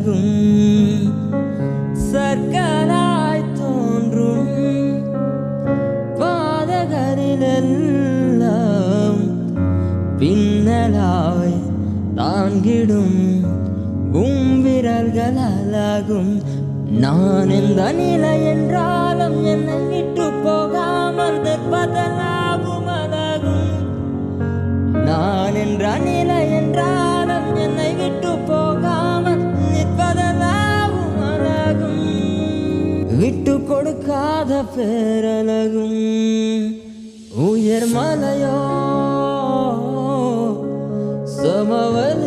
அழகும் சர்க்கராய் தோன்றும் பாதகரிலெல்லாம் பின்னலாய் தாங்கிடும் விரல்கள் அழகும். நான் எந்த நிலை என்றாலும் என்னை விட்டு போகாமல் நிற்பதலாகும் அழகும். நான் என்ற நிலை என்றாலும் என்னை விட்டு போகாமல் நிற்பதலாகும் அழகும். விட்டு கொடுக்காத பேரழகும். உயர் மலையோ சமவெளி